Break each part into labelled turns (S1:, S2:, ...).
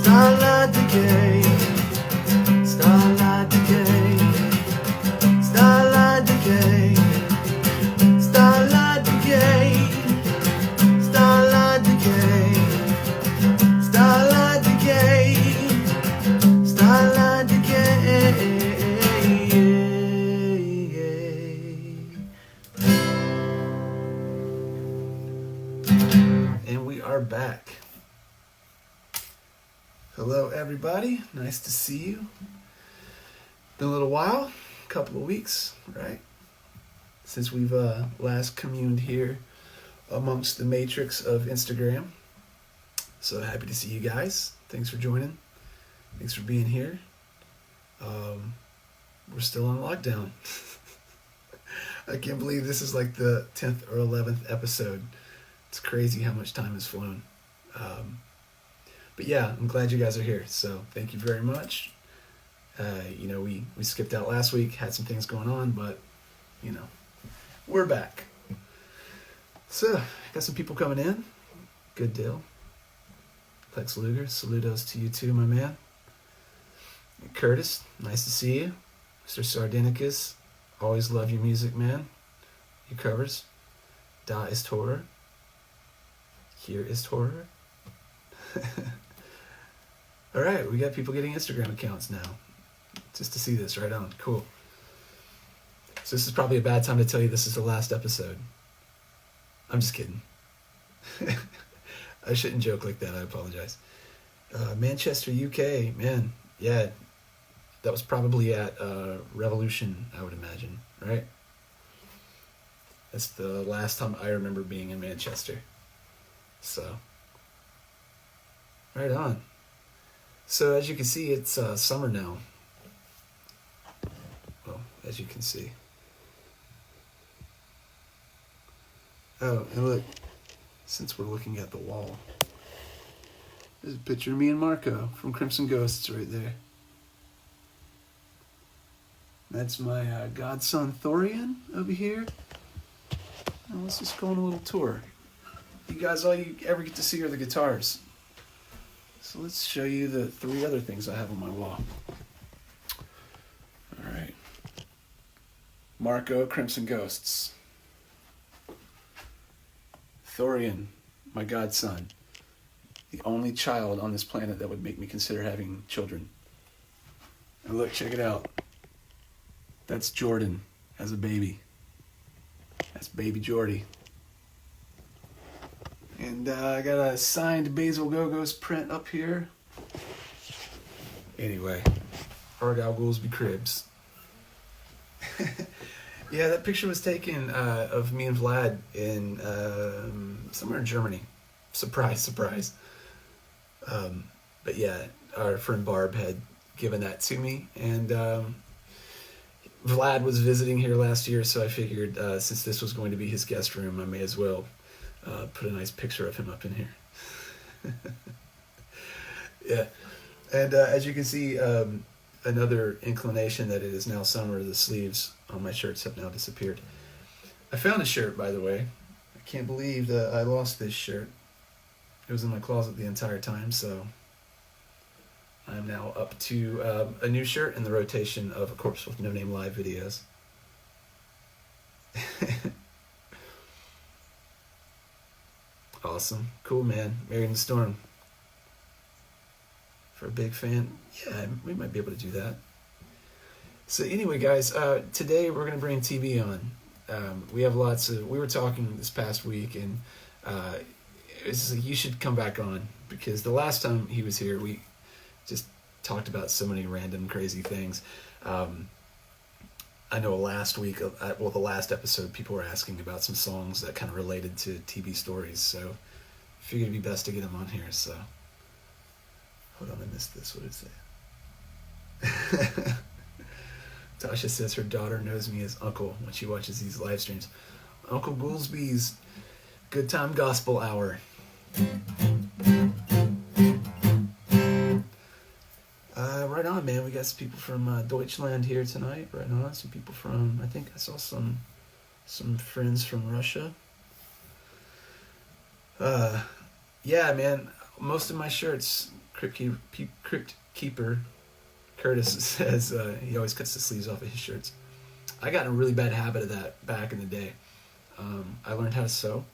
S1: Starlight decay, starlight decay, starlight decay, starlight decay, starlight decay, starlight decay, starlight decay. And we are back. Hello everybody, nice to see you. Been a little while, a couple of weeks, right? Since we've last communed here amongst the matrix of Instagram. So happy to see you guys. Thanks for joining. Thanks for being here. We're still on lockdown. I can't believe this is like the 10th or 11th episode. It's crazy how much time has flown. But yeah, I'm glad you guys are here. So thank you very much. We skipped out last week, had some things going on, but we're back. So got some people coming in. Good deal. Lex Luger, saludos to you too, my man. Curtis, nice to see you. Mr. Sardinicus, always love your music, man. Your covers. Da ist Horror. Here is Horror. All right, we got people getting Instagram accounts now. Just to see this, right on. Cool. So this is probably a bad time to tell you this is the last episode. I'm just kidding. I shouldn't joke like that. I apologize. Manchester, UK, man. Yeah, that was probably at Revolution, I would imagine, right? That's the last time I remember being in Manchester. So, right on. So as you can see, it's summer now. Well, as you can see. Oh, and look, since we're looking at the wall, there's a picture of me and Marco from Crimson Ghosts right there. That's my godson Thorian over here. Now let's just go on a little tour. You guys, all you ever get to see are the guitars. So let's show you the 3 other things I have on my wall. All right. Marco, Crimson Ghosts. Thorian, my godson. The only child on this planet that would make me consider having children. And look, check it out. That's Jordan as a baby. That's baby Jordy. And I got a signed Basil Go-Go's print up here. Anyway, Argyle Goolsby Cribs. Yeah, that picture was taken of me and Vlad in somewhere in Germany. Surprise, surprise. But yeah, our friend Barb had given that to me. And Vlad was visiting here last year, so I figured since this was going to be his guest room, I may as well put a nice picture of him up in here. Yeah. And as you can see, another inclination that it is now summer, the sleeves on my shirts have now disappeared. I found a shirt, by the way. I can't believe that I lost this shirt. It was in my closet the entire time, so I'm now up to a new shirt in the rotation of A Corpse with No Name live videos. Awesome. Cool, man. Married in the Storm. For a big fan, yeah, we might be able to do that. So anyway, guys, today we're going to bring TB on. We have we were talking this past week, and it's like, you should come back on, because the last time he was here, we just talked about so many random crazy things. I know last week, the last episode, people were asking about some songs that kind of related to TB stories, so I figured it'd be best to get him on here. So hold on, I missed this. What did it say? Tasha says her daughter knows me as Uncle when she watches these live streams. Uncle Goolsby's Good Time Gospel Hour. Right on, man. We got some people from Deutschland here tonight. Right on. Some people from, I think I saw some friends from Russia. Yeah, man. Most of my shirts, Crypt Keeper Curtis says he always cuts the sleeves off of his shirts. I got in a really bad habit of that back in the day. I learned how to sew,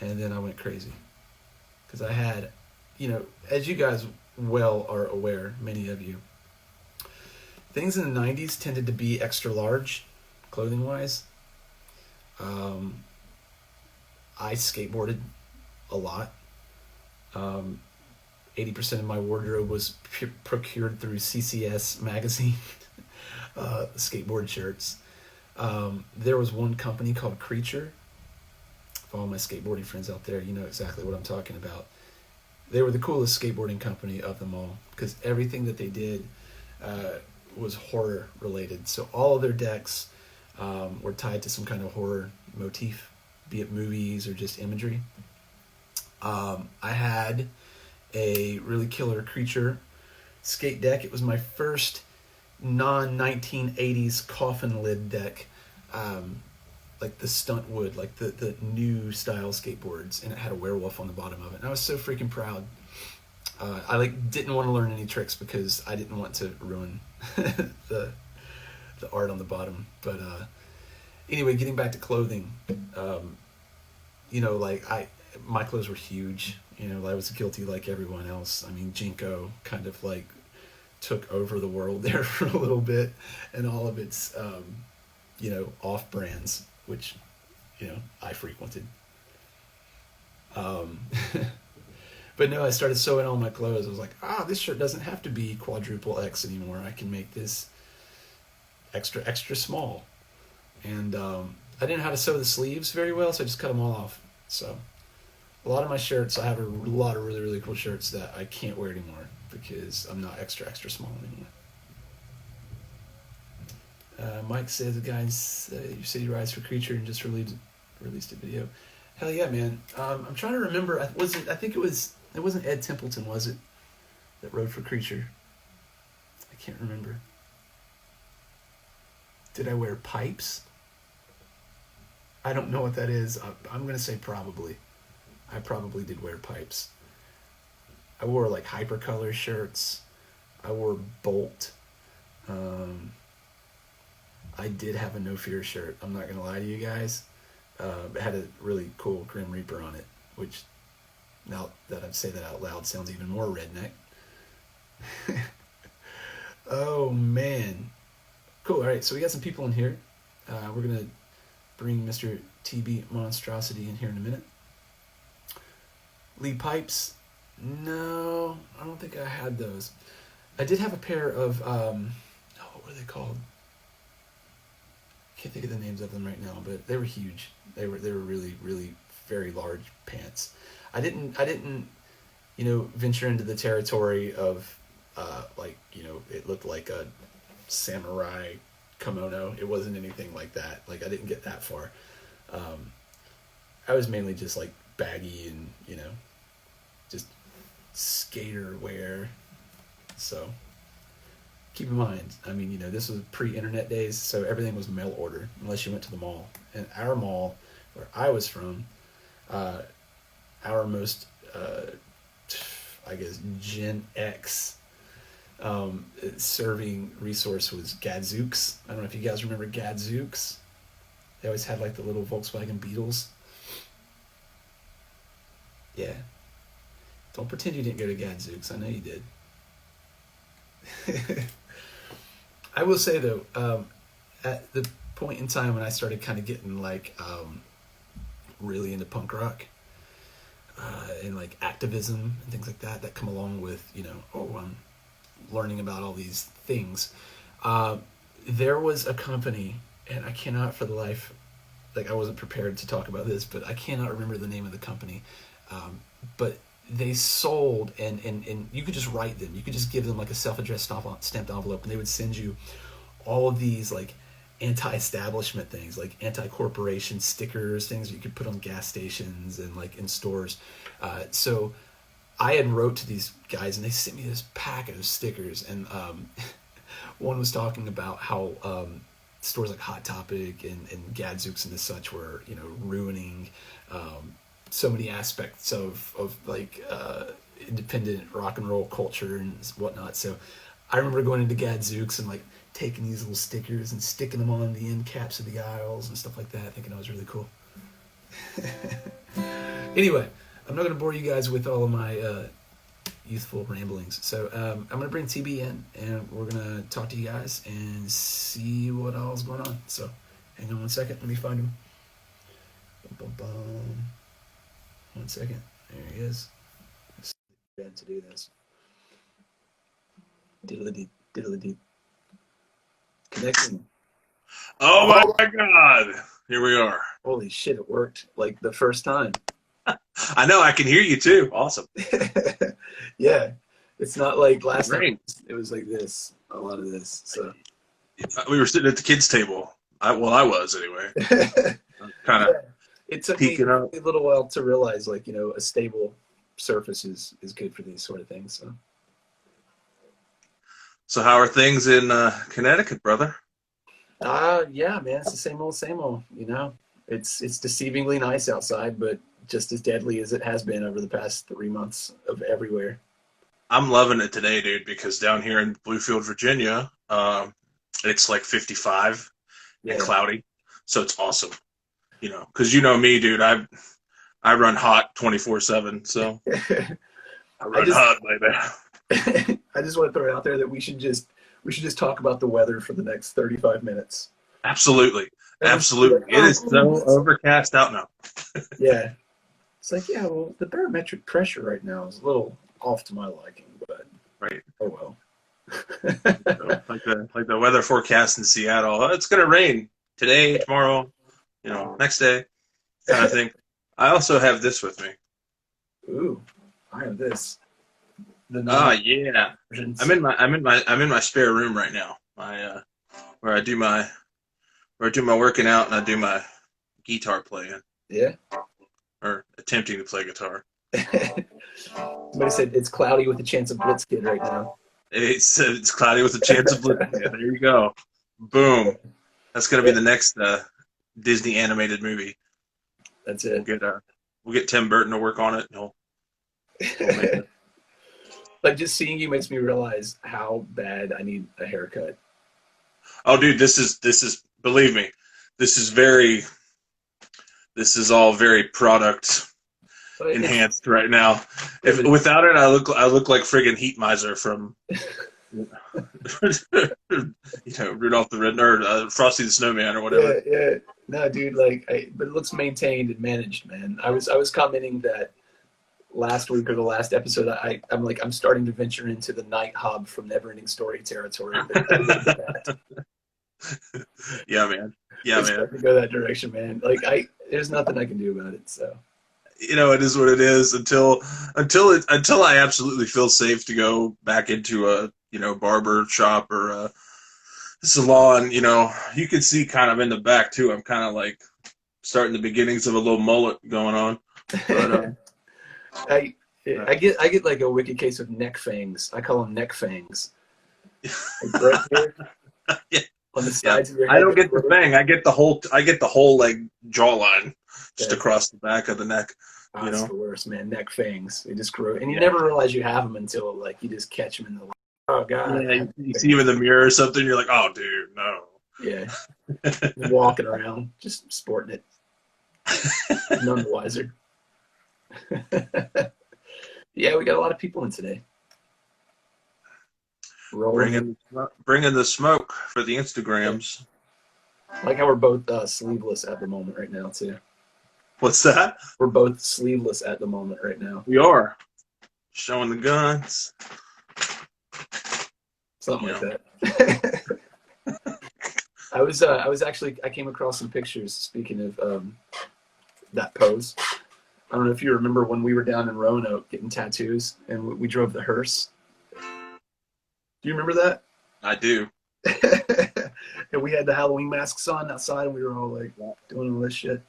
S1: and then I went crazy. Because I had, as you guys well are aware, many of you, things in the 90s tended to be extra large, clothing-wise. I skateboarded a lot. 80% of my wardrobe was procured through CCS magazine, skateboard shirts. There was one company called Creature. For all my skateboarding friends out there, you know exactly what I'm talking about. They were the coolest skateboarding company of them all because everything that they did was horror related. So all of their decks were tied to some kind of horror motif, be it movies or just imagery. I had a really killer Creature skate deck. It was my first non-1980s coffin lid deck, like the stunt wood, like the new style skateboards, and it had a werewolf on the bottom of it. And I was so freaking proud. I didn't want to learn any tricks because I didn't want to ruin the art on the bottom. But anyway, getting back to clothing, my clothes were huge. I was guilty like everyone else. I mean, Jinko kind of took over the world there for a little bit, and all of its off brands, which I frequented. But no, I started sewing all my clothes. I was like, this shirt doesn't have to be quadruple X anymore. I can make this extra small. And I didn't know how to sew the sleeves very well, so I just cut them all off. So a lot of my shirts, I have a lot of really, really cool shirts that I can't wear anymore because I'm not extra small anymore. Mike says the guy in City Rides for Creature and just released a video. Hell yeah, man. I'm trying to remember. I think it wasn't Ed Templeton, was it, that rode for Creature? I can't remember. Did I wear pipes? I don't know what that is. I'm going to say probably. I probably did wear pipes. I wore hypercolor shirts. I wore Bolt. I did have a No Fear shirt. I'm not going to lie to you guys. It had a really cool Grim Reaper on it, which, now that I say that out loud, sounds even more redneck. Oh, man. Cool. All right, so we got some people in here. We're going to bring Mr. TB Monstrosity in here in a minute. Lead pipes? No, I don't think I had those. I did have a pair of, what were they called? I can't think of the names of them right now, but they were huge. They were really, really very large pants. I didn't, venture into the territory of, it looked like a samurai kimono. It wasn't anything like that. I didn't get that far. I was mainly just baggy and, just skater wear. So keep in mind, this was pre-internet days, so everything was mail order unless you went to the mall. And our mall, where I was from, our most, Gen X serving resource was Gadzooks. I don't know if you guys remember Gadzooks. They always had the little Volkswagen Beetles. Yeah. Don't pretend you didn't go to Gadzooks. I know you did. I will say though, at the point in time when I started kind of getting really into punk rock, and activism and things like that come along with, I'm learning about all these things. There was a company, and I cannot for the life, I wasn't prepared to talk about this, but I cannot remember the name of the company. But they sold, and you could just write them. You could just give them a self-addressed stamped envelope, and they would send you all of these anti-establishment things, anti-corporation stickers, things you could put on gas stations and in stores. So I had wrote to these guys, and they sent me this pack of stickers, and one was talking about how stores like Hot Topic and Gadzooks and such were ruining so many aspects of independent rock and roll culture and whatnot. So I remember going into Gadzooks and like taking these little stickers and sticking them on the end caps of the aisles and stuff like that, thinking it was really cool. Anyway, I'm not going to bore you guys with all of my youthful ramblings. So I'm going to bring TB in, and we're going to talk to you guys and see what all's going on. So hang on one second. Let me find him. Bum, bum, bum. 1 second. There he is. To do this. Diddly-dee, diddly-dee. Connecting.
S2: Oh my God! Here we are.
S1: Holy shit, it worked like the first time.
S2: I know, I can hear you too. Awesome.
S1: Yeah, it's not like last
S2: Great.
S1: time. It was like this, a lot of this. So
S2: We were sitting at the kids' table. I was anyway. Kind of
S1: it took me a little while to realize, like, you know, a stable surface is good for these sort of things.
S2: So how are things in Connecticut, brother?
S1: Yeah, man, it's the same old, you know. It's deceivingly nice outside, but just as deadly as it has been over the past 3 months of everywhere.
S2: I'm loving it today, dude, because down here in Bluefield, Virginia, it's like 55 and cloudy, so it's awesome. You know, because you know me, dude, I run hot 24/7, so I run hot like that.
S1: I just want to throw it out there that we should just talk about the weather for the next 35 minutes.
S2: Absolutely. Absolutely. It is so overcast out now.
S1: Yeah. It's like, yeah, well, the barometric pressure right now is a little off to my liking, but
S2: right.
S1: Oh well.
S2: So, like the weather forecast in Seattle, oh, it's gonna rain today, tomorrow, you know, next day, kind of thing. I also have this with me.
S1: Ooh, I have this.
S2: Yeah. I'm in my spare room right now. Where I do my working out and I do my guitar playing.
S1: Yeah.
S2: Or attempting to play guitar.
S1: Somebody said it's cloudy with a chance of Blitzkid right now.
S2: It's cloudy with a chance of Blitzkid. There you go. Boom. That's gonna be the next Disney animated movie.
S1: That's it.
S2: We'll get Tim Burton to work on it. And we'll make it.
S1: Like, just seeing you makes me realize how bad I need a haircut.
S2: Oh, dude, this is believe me, this is all very product enhanced right now. Without it, I look like friggin' Heat Miser from you know, Rudolph the Red-Nosed, Frosty the Snowman or whatever.
S1: Yeah. No, dude, like, but it looks maintained and managed, man. I was commenting that last week or the last episode, I'm starting to venture into the Night Hob from Neverending Story territory.
S2: Yeah, man. Yeah,
S1: it's
S2: man.
S1: To go that direction, man. Like, there's nothing I can do about it. So,
S2: you know, it is what it is until I absolutely feel safe to go back into a, you know, barber shop or a salon. You know, you can see kind of in the back too. I'm kind of like starting the beginnings of a little mullet going on. But,
S1: I get like a wicked case of neck fangs. I call them neck fangs. Like right here,
S2: yeah.
S1: On the sides of your head.
S2: I don't get the fang. I get the whole like jawline just across the back of the neck. You know,
S1: it's the worst, man. Neck fangs. They just grow, and you never realize you have them until like you just catch them in the. Oh god.
S2: Yeah, you see them in the mirror or something. You're like, oh, dude, no.
S1: Yeah. Walking around, just sporting it. None the wiser. Yeah, we got a lot of people in today.
S2: Bringing the smoke for the Instagrams.
S1: Like how we're both sleeveless at the moment right now, too.
S2: What's that?
S1: We're both sleeveless at the moment right now.
S2: We are. Showing the guns.
S1: Something like that. I came across some pictures, speaking of that pose. I don't know if you remember when we were down in Roanoke getting tattoos and we drove the hearse. Do you remember that?
S2: I do.
S1: And we had the Halloween masks on outside and we were all like doing all this shit.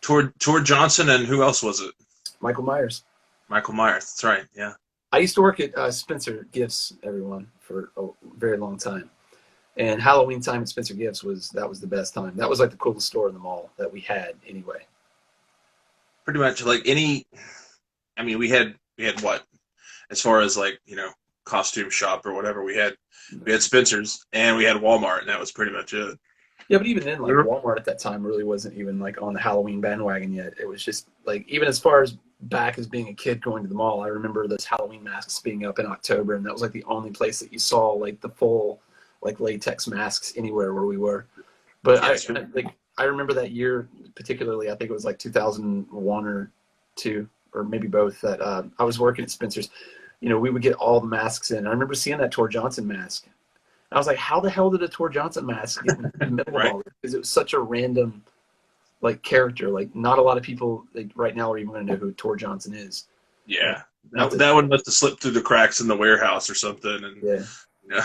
S2: Tor Johnson and who else was it?
S1: Michael Myers.
S2: Michael Myers, that's right, yeah.
S1: I used to work at Spencer Gifts, everyone, for a very long time. And Halloween time at Spencer Gifts was the best time. That was like the coolest store in the mall that we had anyway.
S2: Pretty much like we had what? as far as like, costume shop or whatever. We had Spencer's and we had Walmart, and that was pretty much it.
S1: Yeah, but even then, like Walmart at that time really wasn't even like on the Halloween bandwagon yet. It was just like, even as far as back as being a kid going to the mall, I remember those Halloween masks being up in October, and that was like the only place that you saw like the full like latex masks anywhere where we were. But I remember that year particularly. I think it was like 2001 or 2 or maybe both. That I was working at Spencer's. We would get all the masks in. I remember seeing that Tor Johnson mask. I was like, how the hell did a Tor Johnson mask get in the middle of all this? Because it was such a random like character. Like, not a lot of people like, right now are even going to know who Tor Johnson is.
S2: Yeah, that one must have slipped through the cracks in the warehouse or something. And
S1: yeah,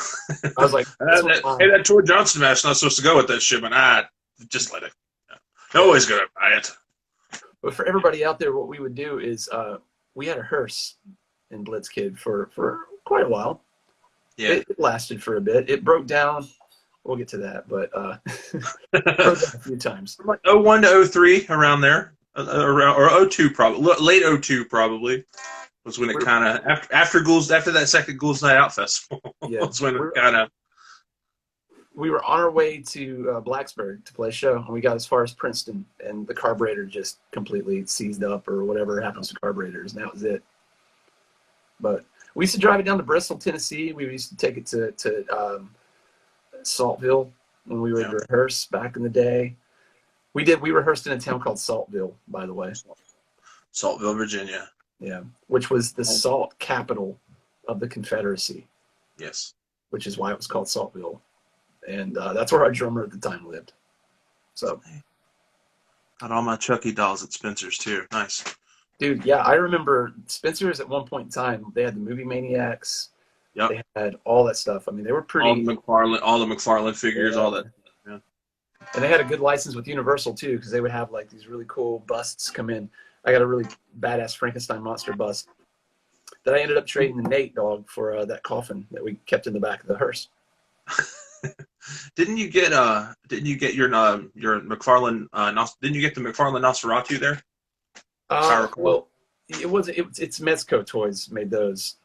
S1: I was like,
S2: hey, that Tor Johnson mask's not supposed to go with that shipment. Just let it. Nobody's gonna buy it.
S1: But for everybody out there, what we would do is we had a hearse in Blitz Kid for quite a while. Yeah, it lasted for a bit. It broke down. We'll get to that, but broke down a few times.
S2: Like 01 to 03, around there, or 02 probably, late 02 probably was when it kind of after that second Ghouls Night Out festival.
S1: Yeah,
S2: was when it kind of.
S1: We were on our way to Blacksburg to play a show, and we got as far as Princeton, and the carburetor just completely seized up, or whatever happens to carburetors, and that was it. But we used to drive it down to Bristol, Tennessee. We used to take it to Saltville when we would rehearse back in the day. We rehearsed in a town called Saltville, by the way.
S2: Saltville, Virginia.
S1: Yeah, which was the salt capital of the Confederacy.
S2: Yes.
S1: Which is why it was called Saltville. And that's where our drummer at the time lived. So,
S2: got all my Chucky dolls at Spencer's too. Nice,
S1: dude. Yeah, I remember Spencer's at one point in time. They had the Movie Maniacs.
S2: Yep.
S1: They had all that stuff. I mean, they were pretty.
S2: All the McFarlane figures, all that. Yeah.
S1: And they had a good license with Universal too, because they would have like these really cool busts come in. I got a really badass Frankenstein monster bust that I ended up trading to Nate, dog, for that coffin that we kept in the back of the hearse.
S2: Didn't you get your McFarlane? Didn't you get the McFarlane Nosferatu there?
S1: Well, it's Mezco Toys made those.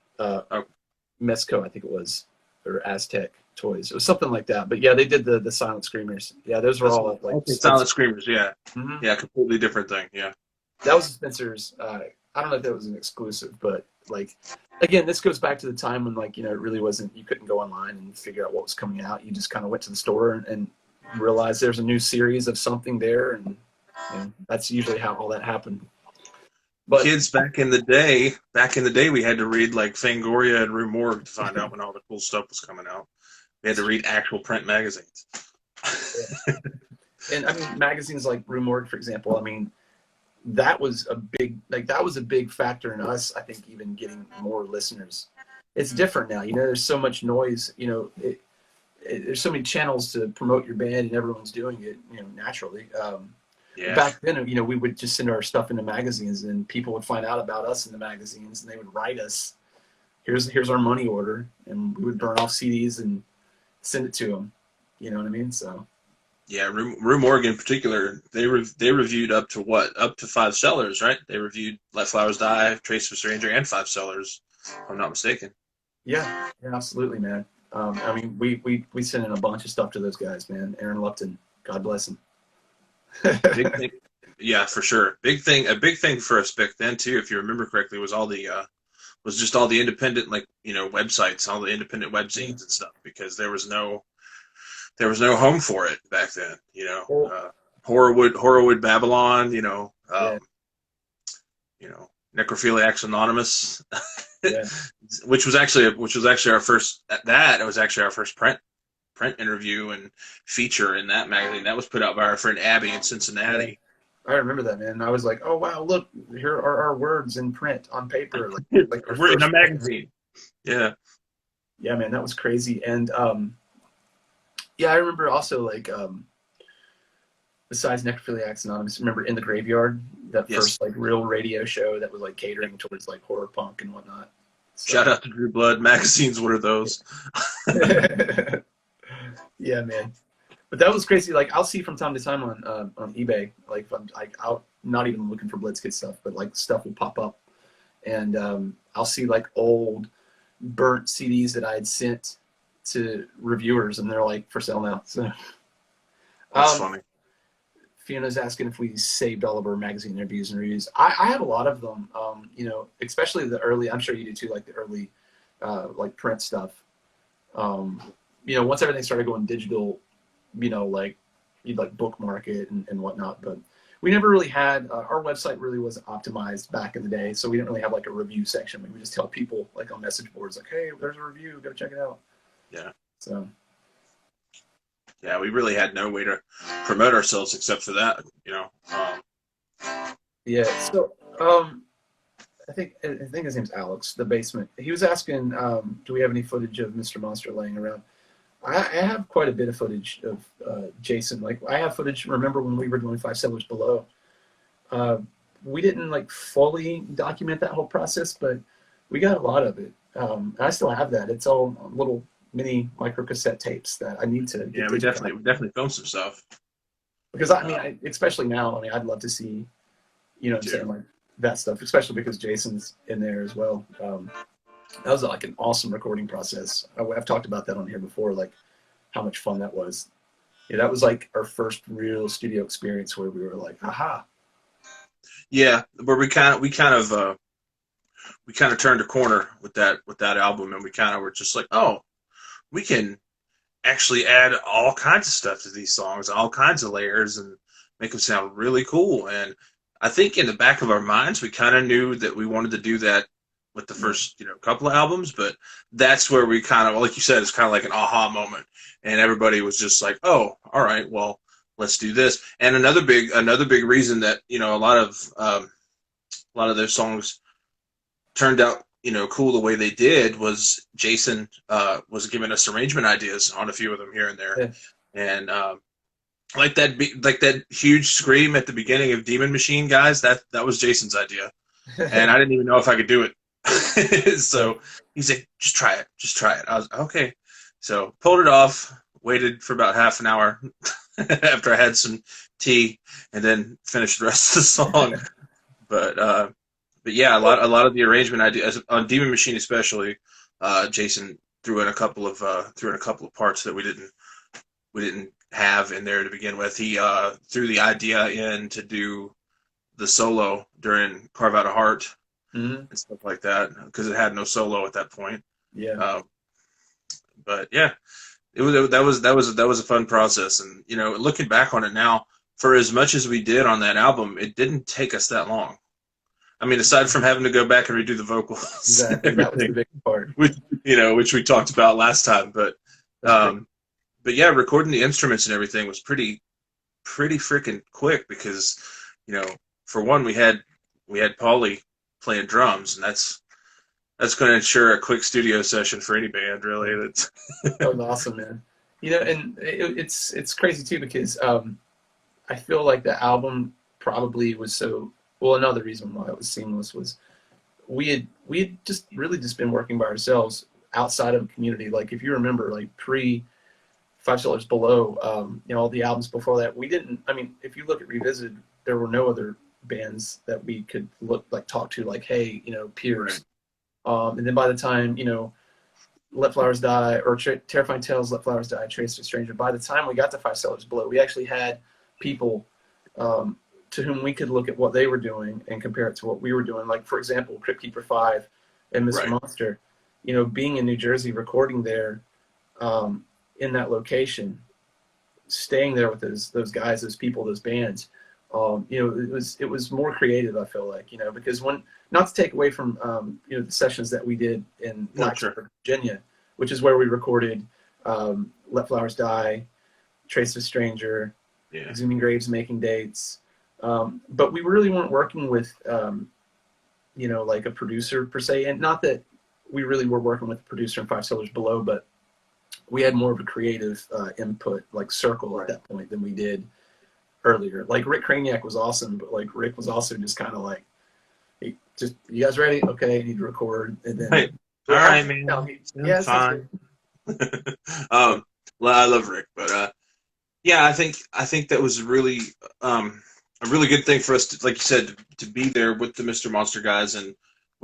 S1: Mezco, I think it was, or Aztec Toys. It was something like that. But yeah, they did the Silent Screamers. Yeah, those were all like
S2: Silent Screamers. Yeah, yeah, completely different thing. Yeah,
S1: that was Spencer's. I don't know if that was an exclusive, but like, again, this goes back to the time when like, it really wasn't, you couldn't go online and figure out what was coming out. You just kind of went to the store and realized there's a new series of something there, and that's usually how all that happened.
S2: But kids back in the day, we had to read like Fangoria and Rue Morgue to find out when all the cool stuff was coming out. We had to read actual print magazines.
S1: Yeah. And I mean, magazines like Rue Morgue, for example, I mean, that was a big factor in us, I think, even getting more listeners. It's different now. There's so much noise, there's so many channels to promote your band, and everyone's doing it, naturally. Back then, we would just send our stuff into magazines, and people would find out about us in the magazines, and they would write us, here's our money order, and we would burn off CDs and send it to them. You know what I mean? So. Yeah,
S2: Rue Morgue in particular, they reviewed up to 5 sellers, right? They reviewed Let Flowers Die, Trace of a Stranger, and 5 sellers, if I'm not mistaken.
S1: Yeah, absolutely, man. I mean, we sent in a bunch of stuff to those guys, man. Aaron Lupton, God bless him.
S2: Big thing, yeah, for sure. A big thing for us back then too, if you remember correctly, was just all the independent websites, all the independent webzines and stuff, because there was no home for it back then. Horrorwood Babylon, Necrophiliacs Anonymous, which was actually our first. It was actually our first print interview and feature in that magazine. That was put out by our friend Abby in Cincinnati.
S1: I remember that, man. I was like, oh wow, look, here are our words in print on paper. Like
S2: we're in a magazine. Yeah.
S1: Yeah, man, that was crazy. And yeah, I remember also besides Necrophiliacs Anonymous, remember In the Graveyard, that first real radio show that was catering towards horror punk and whatnot. So.
S2: Shout out to Drew Blood magazines. What are those?
S1: Yeah, man. But that was crazy. I'll see from time to time on eBay, if I'm out, not even looking for Blitzkid stuff, but stuff will pop up, and I'll see like old burnt CDs that I had sent to reviewers, and they're like for sale now. So
S2: That's funny.
S1: Fiona's asking if we saved all of our magazine interviews and reviews. I have a lot of them, you know, especially the early, I'm sure you do too, like the early like print stuff. You know, once everything started going digital, you know, like you'd like bookmark it and whatnot, but we never really had, our website really wasn't optimized back in the day, so we didn't really have like a review section. We would just tell people like on message boards, like, hey, there's a review, go check it out.
S2: Yeah.
S1: So.
S2: Yeah, we really had no way to promote ourselves except for that, you know.
S1: Yeah, so I think his name's Alex, the basement. He was asking, do we have any footage of Mr. Monster laying around? I have quite a bit of footage of Jason. Like, I have footage. Remember when we were doing Five Cellars Below? We didn't like fully document that whole process, but we got a lot of it. I still have that. It's all little mini micro cassette tapes that I need to.
S2: Yeah, we definitely filmed some stuff.
S1: Because I mean, especially now, I mean, I'd love to see, you know what I'm saying, like that stuff, especially because Jason's in there as well. That was like an awesome recording process. I've talked about that on here before, like how much fun that was. Yeah, that was like our first real studio experience where we were like, aha.
S2: Yeah, where we kind of turned a corner with that album, and we kind of were just like, oh, we can actually add all kinds of stuff to these songs, all kinds of layers, and make them sound really cool. And I think in the back of our minds, we kind of knew that we wanted to do that with the first, you know, couple of albums, but that's where we kind of, like you said, it's kind of like an aha moment, and everybody was just like, oh, all right, well, let's do this. And another big reason that, you know, a lot of those songs turned out, you know, cool the way they did was Jason was giving us arrangement ideas on a few of them here and there. Yeah. And like that huge scream at the beginning of Demon Machine, guys, that was Jason's idea. And I didn't even know if I could do it. So he's like, just try it. I was okay. So pulled it off, waited for about half an hour after I had some tea, and then finished the rest of the song. But yeah, a lot of the arrangement ideas on Demon Machine, especially, Jason threw in a couple of parts that we didn't have in there to begin with. He threw the idea in to do the solo during Carve Out a Heart and stuff like that, because it had no solo at that point.
S1: Yeah.
S2: But yeah, that was a fun process, and you know, looking back on it now, for as much as we did on that album, it didn't take us that long. I mean, aside from having to go back and redo the vocals,
S1: exactly, that was the big part,
S2: which we talked about last time. But yeah, recording the instruments and everything was pretty freaking quick because, you know, for one, we had Paulie playing drums, and that's going to ensure a quick studio session for any band, really.
S1: That was awesome, man. You know, and it's crazy too because I feel like the album probably was so. Well, another reason why it was seamless was we had just been working by ourselves outside of a community. Like if you remember, like pre Five Cellars Below, you know, all the albums before that, we didn't. I mean, if you look at Revisited, there were no other bands that we could talk to, like, hey, you know, peers. Right. And then by the time, you know, Let Flowers Die or Terrifying Tales, Let Flowers Die, Trace to a Stranger, by the time we got to Five Cellars Below, we actually had people to whom we could look at what they were doing and compare it to what we were doing. Like, for example, Crypt Keeper 5 and Mr. Right. Monster, you know, being in New Jersey, recording there in that location, staying there with those guys, those people, those bands, you know, it was more creative, I feel like, you know, because not to take away from, you know, the sessions that we did in Virginia, which is where we recorded Let Flowers Die, Trace of a Stranger, Exhuming Graves, Making Dates. But we really weren't working with, you know, like a producer per se. And not that we really were working with a producer in Five Cellars Below, but we had more of a creative input, like circle at that point than we did earlier. Like Rick Craniac was awesome, but like Rick was also just kind of like, hey, just, you guys ready? Okay, I need to record. And then,
S2: hey, all right, man.
S1: Yeah,
S2: fine. Well, I love Rick, but yeah, I think that was really a really good thing for us to, like you said, to be there with the Mr. Monster guys and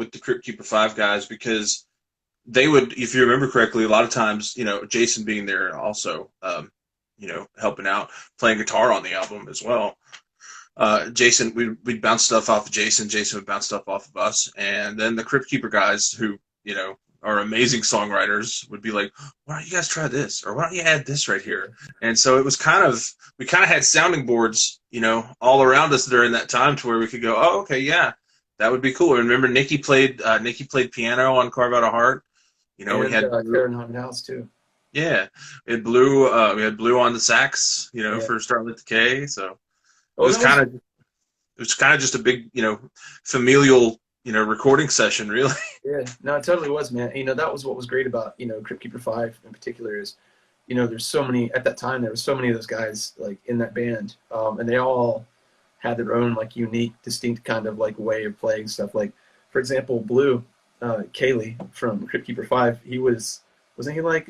S2: with the Crypt Keeper 5 guys, because they would, if you remember correctly, a lot of times, you know, Jason being there also, you know, helping out, playing guitar on the album as well. Jason, we'd bounce stuff off of Jason. Jason would bounce stuff off of us. And then the Crypt Keeper guys, who, you know, are amazing songwriters, would be like, why don't you guys try this? Or why don't you add this right here? And so it was we kind of had sounding boards, you know, all around us during that time, to where we could go, oh, okay, yeah, that would be cool. And remember, Nikki played piano on Carve Out a Heart. You know,
S3: and
S2: we had
S3: Karen Haunted House too.
S2: yeah, we had Blue on the sax, you know, for Starlit Decay. So it was kind of just a big, you know, familial, you know, recording session, really.
S3: Yeah, no, it totally was, man. You know, that was what was great about, you know, Crypt Keeper 5 in particular is, you know, there's so many, at that time, there were so many of those guys, like, in that band, and they all had their own, like, unique, distinct kind of, like, way of playing stuff. Like, for example, Blue, Kaylee from Crypt Keeper 5, wasn't he, like,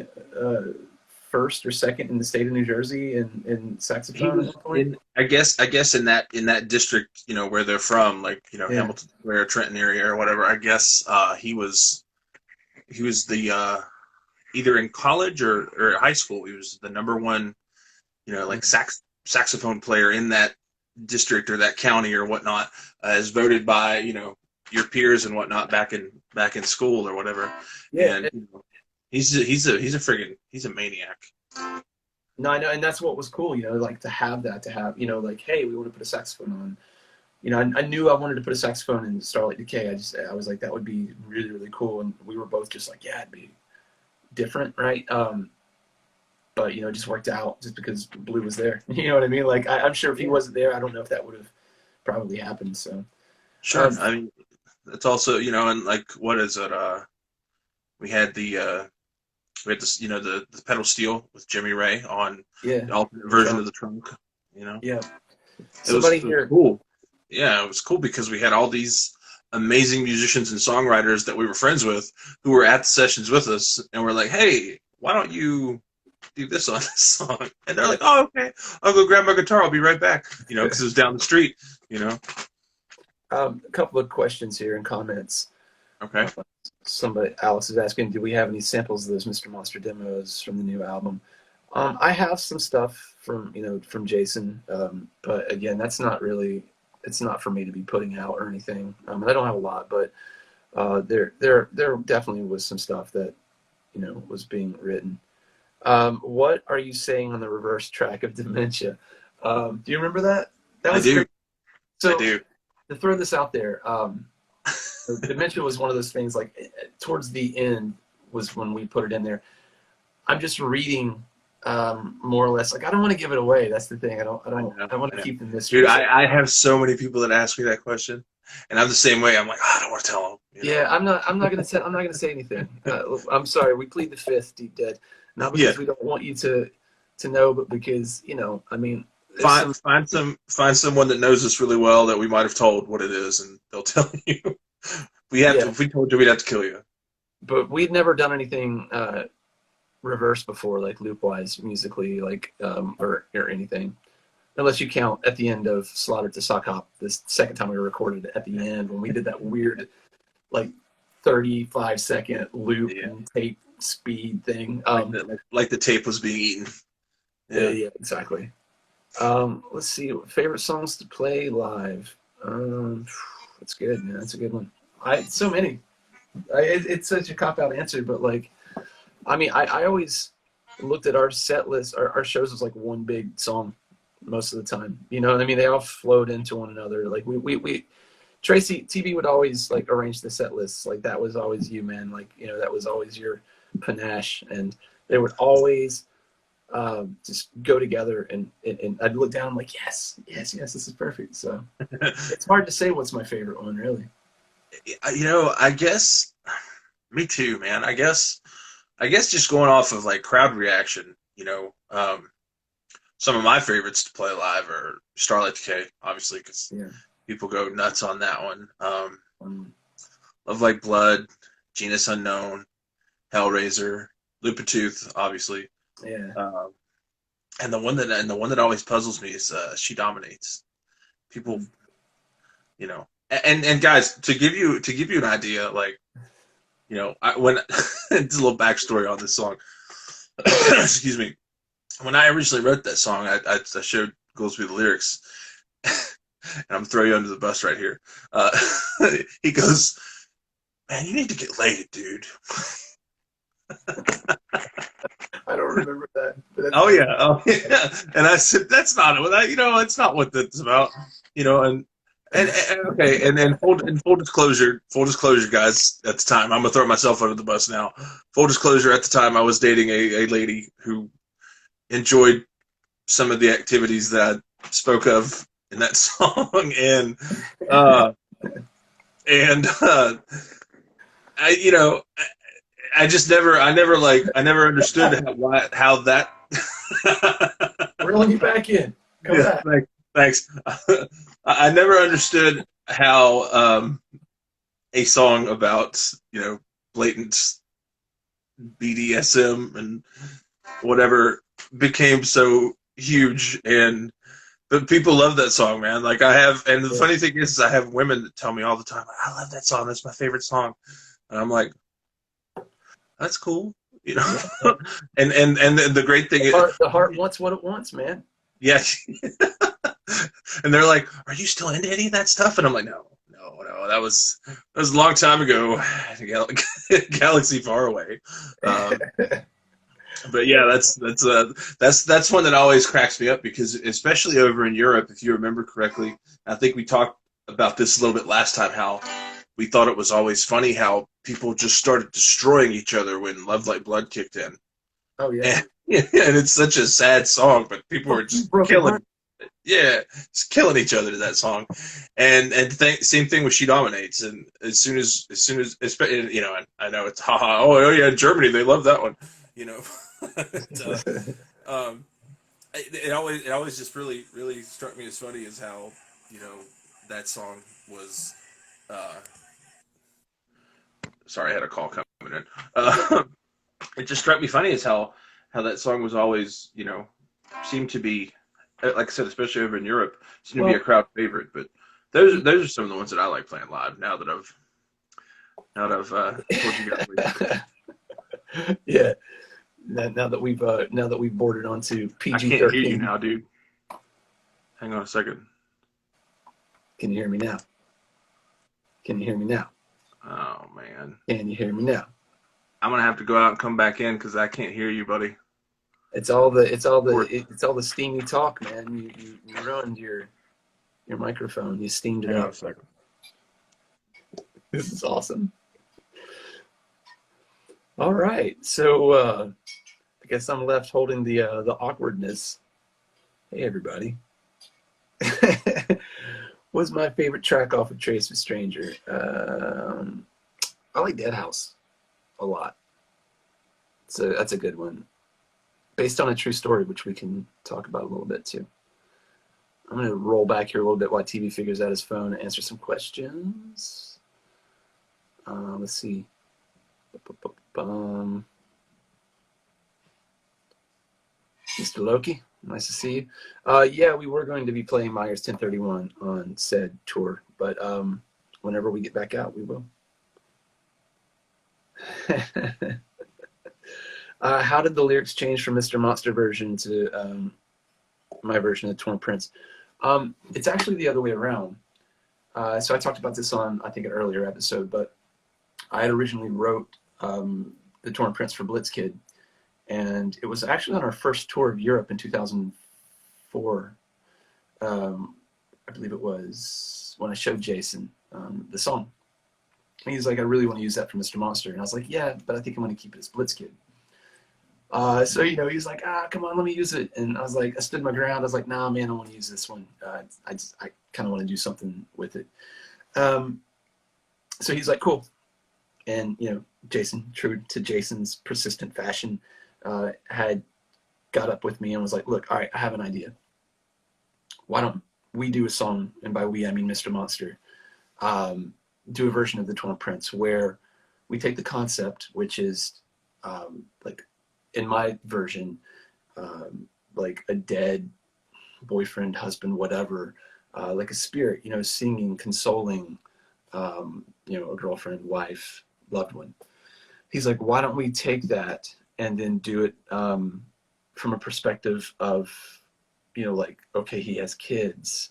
S3: first or second in the state of New Jersey in saxophone at that point?
S2: I guess in that district, you know, where they're from, like, you know, Hamilton Square, Trenton area or whatever. I guess he was the either in college or high school, he was the number one, you know, like saxophone player in that district or that county or whatnot, as voted by, you know, your peers and whatnot back in school or whatever.
S3: Yeah.
S2: And you know, he's a maniac.
S3: No, I know, and that's what was cool, you know, like to have, you know, like, hey, we want to put a saxophone on. You know, I knew I wanted to put a saxophone in Starlight Decay. I was like, that would be really, really cool. And we were both just like, yeah, it'd be different, right? But, you know, it just worked out just because Blue was there. You know what I mean? Like, I'm sure if he wasn't there, I don't know if that would have probably happened. So,
S2: sure. I mean, it's also, you know, and like, what is it? We had this, you know, the pedal steel with Jimmy Ray on the alternate version of the trunk, you know?
S3: Yeah.
S2: It was cool. Yeah, it was cool because we had all these amazing musicians and songwriters that we were friends with who were at the sessions with us, and we're like, hey, why don't you do this on this song? And they're like, oh, okay, I'll go grab my guitar, I'll be right back, you know, because it was down the street, you know?
S3: A couple of questions here and comments.
S2: Okay.
S3: Alex is asking, do we have any samples of those Mr. Monster demos from the new album? I have some stuff from Jason, but again, it's not for me to be putting out or anything. And I don't have a lot, but there definitely was some stuff that, you know, was being written. What are you saying on the reverse track of Dementia? Do you remember that? That was
S2: I do.
S3: great. So,
S2: I do.
S3: To throw this out there, Dementia was one of those things, like, towards the end was when we put it in there. I'm just reading more or less, like, I don't want to give it away. That's the thing. I want to keep the mystery.
S2: Dude, I have so many people that ask me that question, and I'm the same way. I'm like, I don't want to tell them. You know?
S3: Yeah, I'm not gonna say anything. I'm sorry. We plead the fifth, Deep Dead, not because we don't want you to know, but because, you know, I mean,
S2: find someone that knows us really well that we might have told what it is, and they'll tell you. If we told you, we'd have to kill you.
S3: But we'd never done anything reverse before, like loop-wise, musically, like or anything, unless you count at the end of Slaughter to Sock Hop, this second time we recorded it at the end when we did that weird, like, 35-second loop and tape speed thing.
S2: Like the tape was being eaten.
S3: Yeah, exactly. Let's see, favorite songs to play live. That's good, man. That's a good one. So many. It's such a cop-out answer, but, like, I mean, I always looked at our set list, our shows as like one big song most of the time. You know what I mean? They all flowed into one another. Like, Tracy, TB would always, like, arrange the set lists. Like, that was always you, man. Like, you know, that was always your panache. And they would always just go together. And I'd look down, I'm like, yes, this is perfect. So it's hard to say what's my favorite one, really.
S2: You know, I guess, me too, man. I guess just going off of, like, crowd reaction, you know, some of my favorites to play live are Starlight Decay, obviously, because people go nuts on that one. Love Like Blood, Genus Unknown, Hellraiser, Lupitooth, obviously.
S3: Yeah.
S2: And the one that always puzzles me is She Dominates. People, you know, And guys, to give you an idea, like, you know, when it's a little backstory on this song. Excuse me. When I originally wrote that song, I showed Goolsby the lyrics, and I'm throwing you under the bus right here. He goes, "Man, you need to get laid, dude."
S3: I don't remember that.
S2: Oh yeah. And I said, "That's not what it's not what that's about." You know, and okay, and full disclosure, guys. At the time, I'm gonna throw myself under the bus now. Full disclosure, at the time, I was dating a lady who enjoyed some of the activities that I spoke of in that song, and I just never understood how that.
S3: Reel you back in. Come back.
S2: Thanks. I never understood how a song about, blatant BDSM and whatever became so huge, but people love that song, man. Like and the funny thing is I have women that tell me all the time, "I love that song. That's my favorite song," and I'm like, "That's cool," and the great thing is
S3: the heart wants what it wants, man.
S2: Yeah. And they're like, "Are you still into any of that stuff?" And I'm like, no, that was a long time ago, galaxy far away. But yeah, that's one that always cracks me up, because especially over in Europe, if you remember correctly, I think we talked about this a little bit last time, how we thought it was always funny how people just started destroying each other when Love Like Blood kicked in.
S3: Oh yeah.
S2: And it's such a sad just killing. Yeah, just killing each other to that song, and same thing with She Dominates. And as soon as I know it's haha. Oh yeah, in Germany they love that one. It always just really struck me as funny as how that song was. Sorry, I had a call coming in. It just struck me funny as how that song was always seemed to be, like I said, especially over in Europe, seemed to be a crowd favorite. But those are some of the ones that I like playing live now that I've told you guys.
S3: Yeah. Now that we've boarded onto PG-13.
S2: I can't hear you now, dude. Hang on a second.
S3: Can you hear me now?
S2: Oh man.
S3: Can you hear me now?
S2: I'm gonna have to go out and come back in because I can't hear you, buddy.
S3: It's all the steamy talk, man. You ruined your microphone. You steamed it
S2: Hang on
S3: up.
S2: a second.
S3: This is awesome. All right, so I guess I'm left holding the awkwardness. Hey everybody. What's my favorite track off of Trace with Stranger? I like Dead House a lot. So that's a good one. Based on a true story, which we can talk about a little bit too. I'm going to roll back here a little bit while TV figures out his phone and answer some questions. Let's see. Mr. Loki, nice to see you. Yeah, we were going to be playing Myers 1031 on said tour, but whenever we get back out, we will. How did the lyrics change from Mr. Monster version to my version of Torn Prince? It's actually the other way around. So I talked about this on, I think, an earlier episode, but I had originally wrote the Torn Prince for Blitzkid, and it was actually on our first tour of Europe in 2004. I believe it was when I showed Jason the song. And he's like, "I really want to use that for Mr. Monster." And I was like, "Yeah, but I think I'm going to keep it as Blitzkid." So, he's like, "Come on, let me use it." And I was like, I stood my ground. I was like, "Nah, man, I want to use this one. I kind of want to do something with it." So he's like, "Cool." And, Jason, true to Jason's persistent fashion, had got up with me and was like, "Look, all right, I have an idea. Why don't we do a song?" And by we, I mean Mr. Monster. Do a version of the Torn Prince where we take the concept, which is like in my version, like a dead boyfriend, husband, whatever, like a spirit, you know, singing, consoling, you know, a girlfriend, wife, loved one. He's like, why don't we take that and then do it from a perspective of, you know, like, okay, he has kids,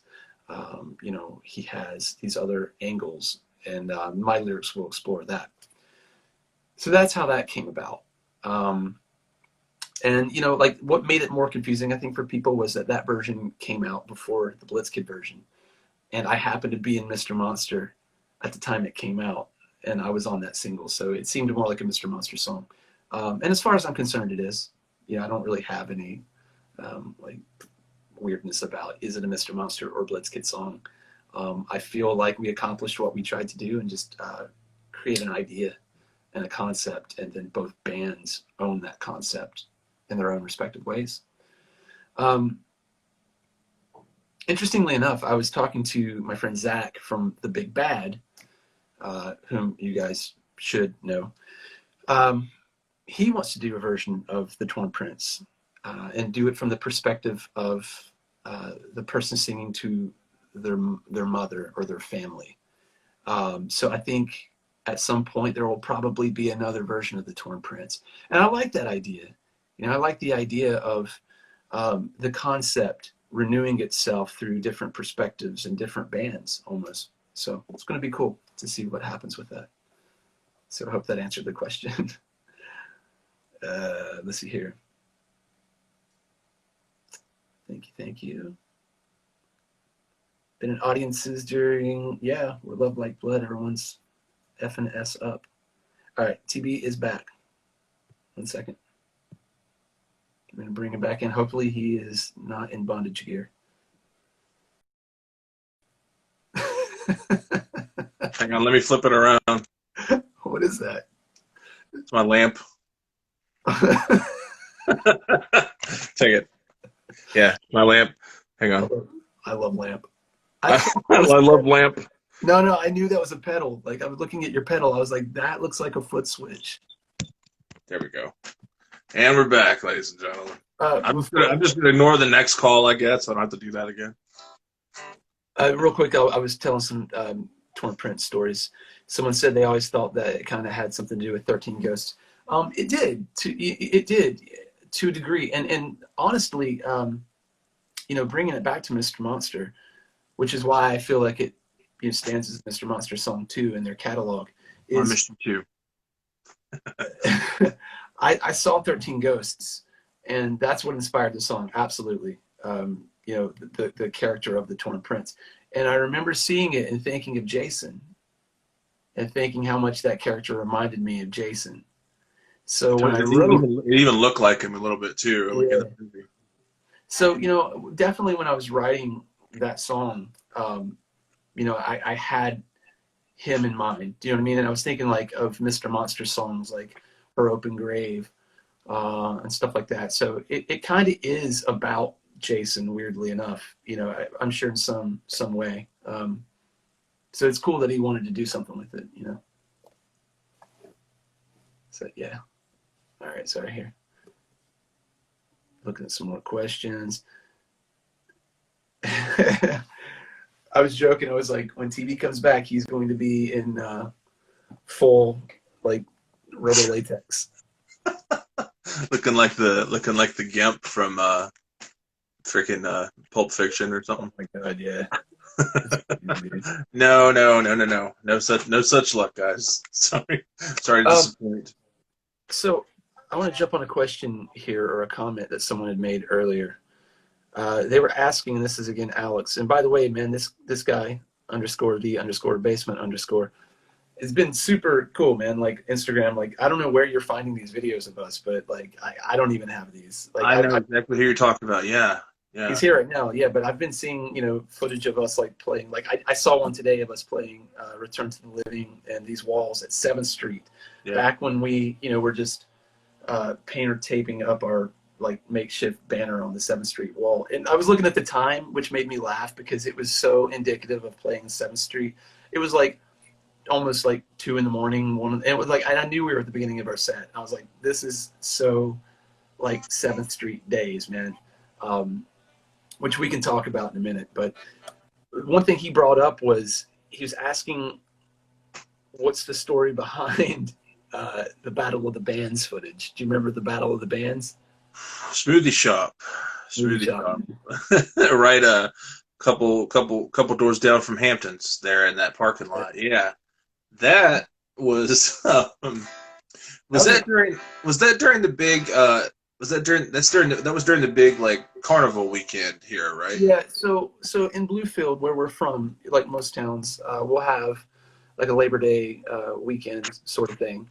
S3: you know, he has these other angles, and my lyrics will explore that. So that's how that came about. And, you know, like what made it more confusing, I think, for people was that that version came out before the Blitzkid version. And I happened to be in Mr. Monster at the time it came out, and I was on that single. So it seemed more like a Mr. Monster song. And as far as I'm concerned, it is. You know, I don't really have any like weirdness about, is it a Mr. Monster or Blitzkid song? I feel like we accomplished what we tried to do and just create an idea and a concept, and then both bands own that concept in their own respective ways. Interestingly enough, I was talking to my friend Zach from The Big Bad, whom you guys should know. He wants to do a version of The Torn Prince and do it from the perspective of the person singing to their mother or their family. So I think at some point there will probably be another version of The Torn Prince. And I like that idea. You know, I like the idea of the concept renewing itself through different perspectives and different bands almost. So it's going to be cool to see what happens with that. So I hope that answered the question. Let's see here. Thank you. Been in audiences during, yeah, we're Love Like Blood. Everyone's effing S up. All right, TB is back. 1 second. I'm going to bring him back in. Hopefully he is not in bondage gear.
S2: Hang on, let me flip it around.
S3: What is that?
S2: It's my lamp. Take it. Yeah, my lamp. Hang on.
S3: I love lamp.
S2: I love lamp.
S3: No, I knew that was a pedal. Like, I was looking at your pedal. I was like, that looks like a foot switch.
S2: There we go. And we're back, ladies and gentlemen. I'm just gonna ignore the next call, I guess. I don't have to do that again.
S3: Real quick, I was telling some Torn Prince stories. Someone said they always thought that it kind of had something to do with 13 Ghosts. It did to a degree, and honestly, you know, bringing it back to Mr. Monster, which is why I feel like it, you know, stands as Mr. Monster song 2 in their catalog.
S2: I missed you
S3: too. I saw 13 Ghosts, and that's what inspired the song. Absolutely. You know, the character of the Torn Prince. And I remember seeing it and thinking of Jason and thinking how much that character reminded me of Jason. So when I wrote,
S2: it even looked like him a little bit too.
S3: Yeah. So, you know, definitely when I was writing that song, you know, I had him in mind. Do you know what I mean? And I was thinking like of Mr. Monster songs like Her Open Grave and stuff like that. So it kind of is about Jason, weirdly enough, you know, I'm sure in some way. So it's cool that he wanted to do something with it, you know. So yeah. All right, sorry here. Looking at some more questions. I was joking. I was like, when TV comes back, he's going to be in full like rubber latex.
S2: looking like the Gimp from freaking Pulp Fiction or something.
S3: Oh my God, yeah.
S2: No such luck, guys. Sorry to disappoint.
S3: So I want to jump on a question here, or a comment that someone had made earlier. They were asking, and this is again Alex. And by the way, man, this guy _the_basement_ it's been super cool, man. Like Instagram, like I don't know where you're finding these videos of us, but like I don't even have these. Like
S2: I know exactly who you're talking about. Yeah.
S3: He's here right now, yeah. But I've been seeing, you know, footage of us like playing. Like I saw one today of us playing Return to the Living and These Walls at 7th Street. Yeah. Back when we, you know, were just painter taping up our like makeshift banner on the 7th Street wall. And I was looking at the time, which made me laugh because it was so indicative of playing 7th Street. It was like almost like 2 a.m. and it was like, and I knew we were at the beginning of our set. I was like, this is so like 7th Street days, man. Which we can talk about in a minute. But one thing he brought up was he was asking, what's the story behind the Battle of the Bands footage? Do you remember the Battle of the Bands?
S2: Smoothie shop. Right, a couple doors down from Hamptons, there in that parking lot. Yeah, that was was that during the big that was during the big like carnival weekend here, right?
S3: Yeah. So in Bluefield, where we're from, like most towns, we'll have like a Labor Day weekend sort of thing.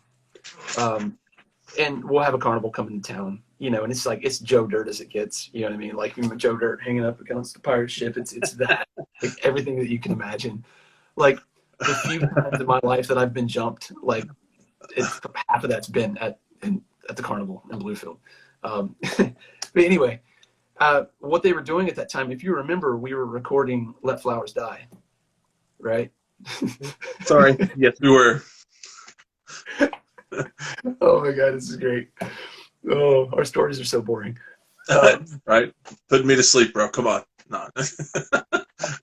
S3: And we'll have a carnival coming to town, you know, and it's like, it's Joe Dirt as it gets, you know what I mean? Like Joe Dirt hanging up against the pirate ship. It's that, like, everything that you can imagine. Like the few times in my life that I've been jumped, like half of that's been at the carnival in Bluefield. But anyway, what they were doing at that time, if you remember, we were recording Let Flowers Die, right?
S2: Sorry. Yes, we were.
S3: Oh my God, this is great. Oh, our stories are so boring.
S2: Right? Putting me to sleep, bro. Come on. No.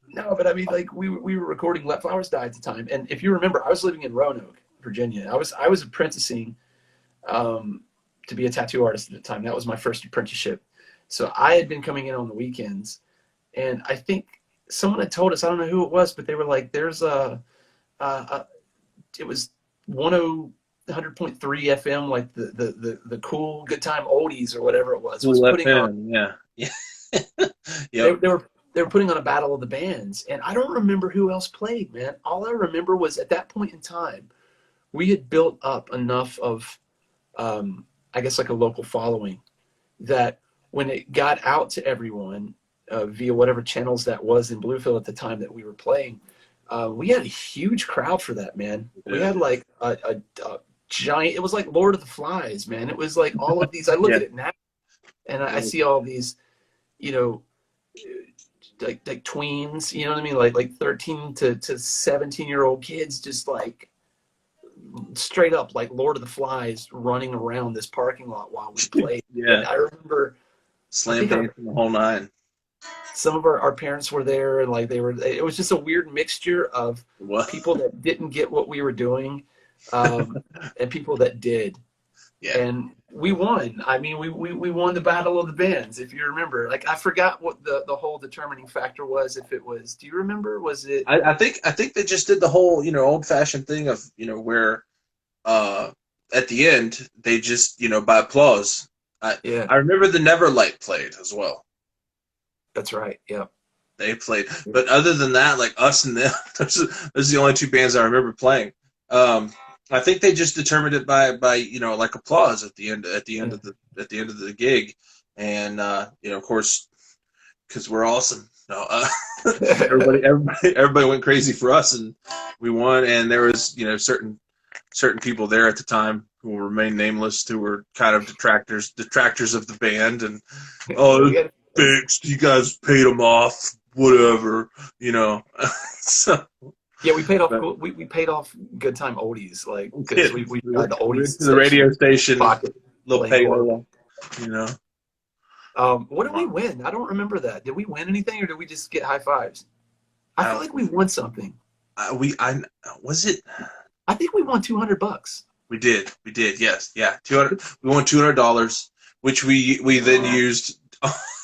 S3: No, but I mean, like we were recording Let Flowers Die at the time, and if you remember, I was living in Roanoke, Virginia. I was apprenticing to be a tattoo artist at the time. That was my first apprenticeship. So I had been coming in on the weekends, and I think someone had told us, I don't know who it was, but they were like, "There's it was 100.3 FM, like the cool good time oldies or whatever it was putting on."
S2: Yeah.
S3: Yep. They were putting on a Battle of the Bands, and I don't remember who else played, man. All I remember was at that point in time, we had built up enough of, I guess, like a local following, that when it got out to everyone via whatever channels that was in Bluefield at the time that we were playing, we had a huge crowd for that, man. Yeah. We had like a giant, it was like Lord of the Flies, man. It was like all of these, I look at it now, and I see all these, you know, like tweens, you know what I mean? Like 13 to 17-year-old kids, just like straight up like Lord of the Flies running around this parking lot while we played.
S2: Yeah.
S3: And I remember
S2: slam dancing the whole nine.
S3: Some of our parents were there, and like it was just a weird mixture of people that didn't get what we were doing, and people that did. Yeah. And we won. I mean, we won the Battle of the Bands, if you remember. Like, I forgot what the whole determining factor was. If it was, do you remember? Was it?
S2: I think they just did the whole, you know, old fashioned thing of, you know, where at the end they just, you know, by applause. I remember the Neverlight played as well.
S3: That's right. Yeah.
S2: They played, but other than that, like us and them, those are the only two bands I remember playing. I think they just determined it by you know, like applause at the end of the gig, and you know, of course, because we're awesome. No, everybody went crazy for us, and we won. And there was, you know, certain people there at the time who will remain nameless, who were kind of detractors of the band, and fixed. You guys paid them off, whatever, you know. So
S3: yeah, we paid off. We paid off good time oldies, like because we got the oldies
S2: to the radio station,
S3: pocket,
S2: little payola, you know.
S3: What did we win? I don't remember that. Did we win anything, or did we just get high fives? I feel like we won something.
S2: Was it?
S3: I think we won $200.
S2: We did. Yes, yeah, 200. We won $200, which we then used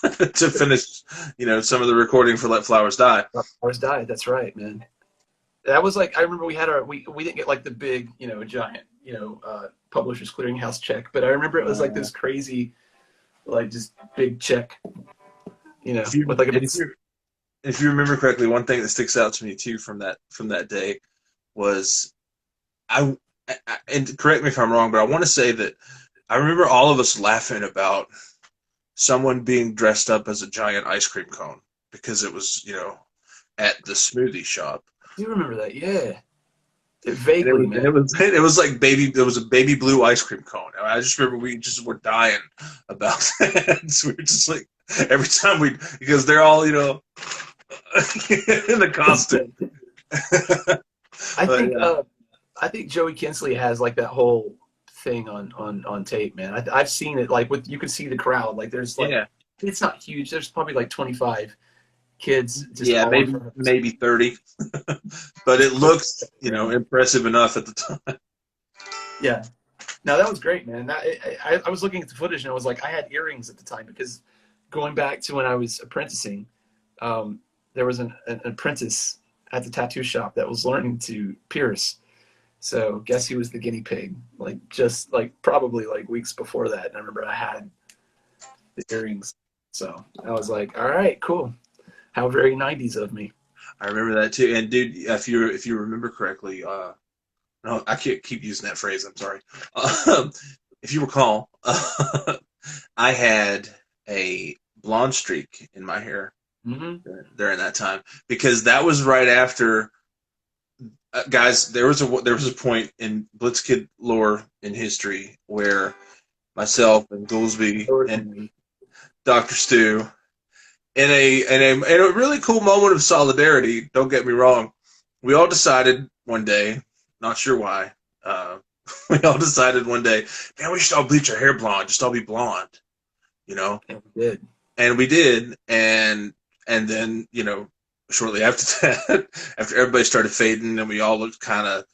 S2: to finish, you know, some of the recording for Let Flowers Die.
S3: Let Flowers Die. That's right, man. That was like, I remember we had we didn't get like the big, you know, giant, you know, Publishers Clearinghouse check, but I remember it was like this crazy, like just big check, you know, with like
S2: if you remember correctly, one thing that sticks out to me too from that day was and correct me if I'm wrong, but I want to say that I remember all of us laughing about someone being dressed up as a giant ice cream cone because it was, you know, at the smoothie shop.
S3: You remember that? Yeah. Vaguely, man.
S2: It was like there was a baby blue ice cream cone. I just remember we just were dying about that. So we were just like, every time because they're all, you know, in the costume.
S3: I think Joey Kinsley has like that whole thing on tape, man. I've seen it, like you can see the crowd, like there's like it's not huge. There's probably like 25 kids just
S2: Yeah,
S3: all in front of us.
S2: maybe 30, but it looks, impressive enough at the time.
S3: Yeah. No, that was great, man. I was looking at the footage and I was like, I had earrings at the time because going back to when I was apprenticing, there was an apprentice at the tattoo shop that was learning to pierce. So guess who was the guinea pig? Probably weeks before that. And I remember I had the earrings. So I was like, all right, cool. How very 90s of me.
S2: I remember that too. And dude, if you remember correctly, no, I can't keep using that phrase. I'm sorry. If you recall, I had a blonde streak in my hair during that time because that was right after. Guys, there was a point in Blitzkid lore in history where myself and Goolsby and Dr. Stu, in a really cool moment of solidarity, don't get me wrong, we all decided one day, not sure why, we all decided one day, man, we should all bleach our hair blonde, just all be blonde,
S3: And we did.
S2: And we did, and then, shortly after that, after everybody started fading and we all looked kind of,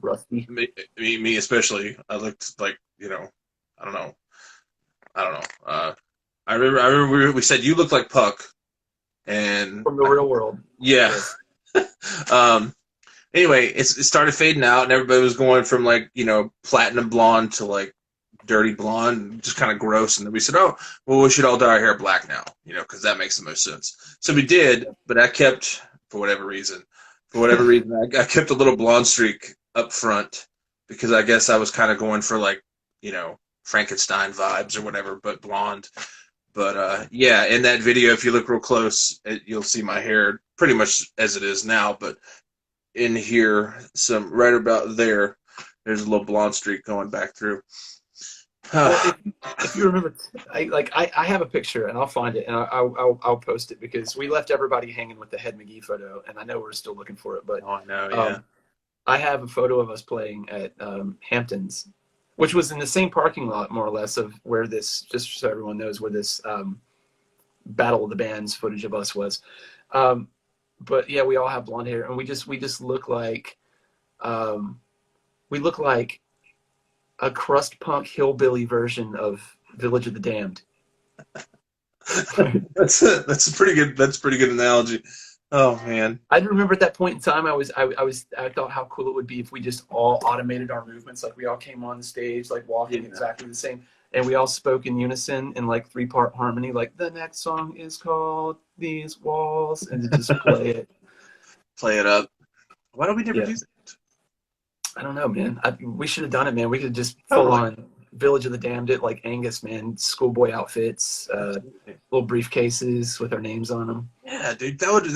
S3: rusty.
S2: Me especially, I looked like, I don't know. I remember we said you look like Puck, and
S3: From the real world.
S2: Yeah. Anyway, it started fading out, and everybody was going from platinum blonde to dirty blonde, just kind of gross. And then we said, oh, well, we should all dye our hair black now, because that makes the most sense. So we did, but I kept, for whatever reason, I kept a little blonde streak up front because I guess I was kind of going for Frankenstein vibes or whatever, but blonde. But yeah, in that video, if you look real close, you'll see my hair pretty much as it is now. But in here, right about there's a little blonde streak going back through.
S3: Well, if you remember, I have a picture and I'll find it and I'll post it because we left everybody hanging with the Head McGee photo and I know we're still looking for it, but
S2: I know, yeah.
S3: I have a photo of us playing at Hamptons, which was in the same parking lot more or less of where this, just so everyone knows where this Battle of the Bands footage of us was. But yeah, we all have blonde hair and we just look like a crust punk hillbilly version of Village of the Damned.
S2: That's a pretty good analogy. Oh man.
S3: I remember at that point in time I thought how cool it would be if we just all automated our movements, we all came on the stage walking exactly the same and we all spoke in unison in 3-part harmony, the next song is called These Walls, and to just play it.
S2: Play it up. Why don't we never do that?
S3: I don't know, man. We should have done it, man. We could just full on Village of the Damned it like Angus, man. Schoolboy outfits, little briefcases with our names on them.
S2: Yeah, dude, that would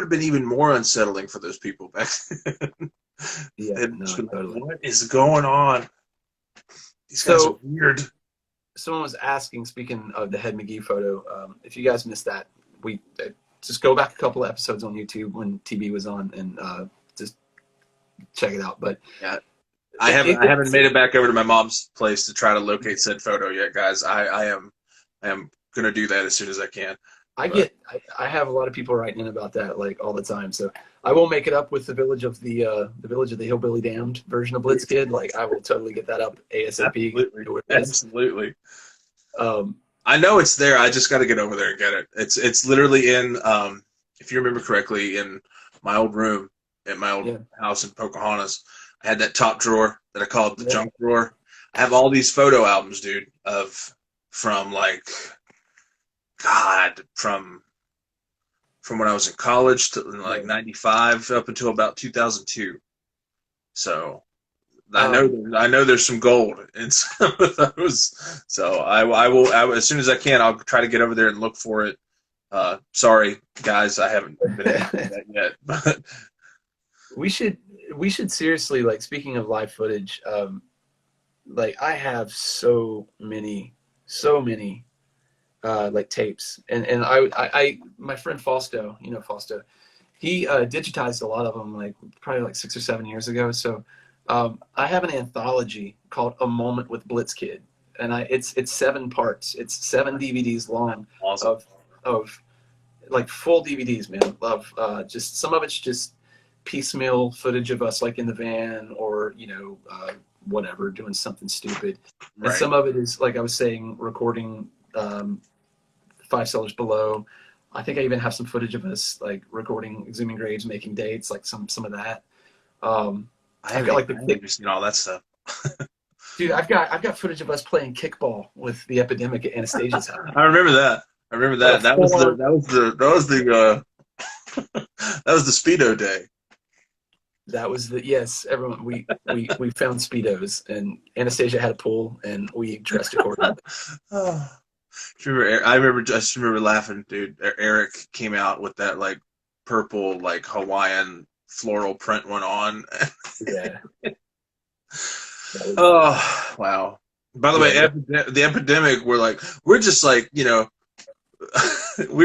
S2: have been even more unsettling for those people back then.
S3: Yeah, totally.
S2: What is going on? These guys are weird.
S3: Someone was asking, speaking of the Head McGee photo, if you guys missed that, we just go back a couple of episodes on YouTube when TB was on and just check it out. But
S2: yeah, I haven't made it back over to my mom's place to try to locate said photo yet, guys. I am gonna do that as soon as I can.
S3: I have a lot of people writing in about that all the time. So I will make it up with the Village of the Hillbilly Damned version of Blitzkid. I will totally get that up ASAP.
S2: Absolutely. I know it's there. I just got to get over there and get it. It's literally in, if you remember correctly, in my old room at my old house in Pocahontas. I had that top drawer that I called the junk drawer. I have all these photo albums, dude, from when I was in college to 95 up until about 2002. So I know there's some gold in some of those. So I will as soon as I can, I'll try to get over there and look for it. Sorry, guys, I haven't been able to do that yet. But
S3: we should seriously, speaking of live footage, I have so many tapes, and I my friend Fausto, Fausto, he digitized a lot of them probably 6 or 7 years ago. So I have an anthology called A Moment with Blitzkid, and it's 7 parts. It's 7 DVDs long.
S2: Awesome.
S3: of like full DVDs, man. Love. Just some of it's just piecemeal footage of us like in the van or whatever, doing something stupid. And
S2: Right.
S3: some of it is, like I was saying, recording Five Cellars Below. I think I even have some footage of us like recording Exhuming Graves, making dates, like some of that. I've got like
S2: I've seen all that stuff.
S3: dude, I've got footage of us playing kickball with the Epidemic at Anastasia's house.
S2: I remember that. That was the Speedo day.
S3: That was everyone we found Speedos, and Anastasia had a pool, and we dressed accordingly.
S2: I just remember laughing, dude. Eric came out with that like purple like Hawaiian floral print one on.
S3: Yeah.
S2: Oh wow! By the way, the Epidemic we're just like we